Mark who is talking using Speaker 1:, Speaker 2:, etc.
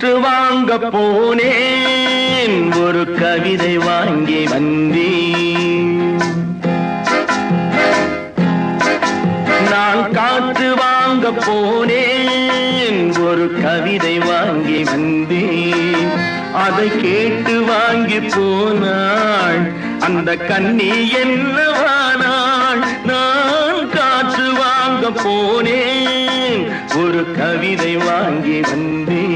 Speaker 1: காற்று வாங்க போனேன், ஒரு கவிதை வாங்கி வந்தேன். நான் காற்று வாங்க போனேன், ஒரு கவிதை வாங்கி வந்தேன். அதை கேட்டு வாங்கி போனாள் அந்த கண்ணி என்னவானாள். நான் காற்று வாங்க போனேன், ஒரு கவிதை வாங்கி வந்தேன்.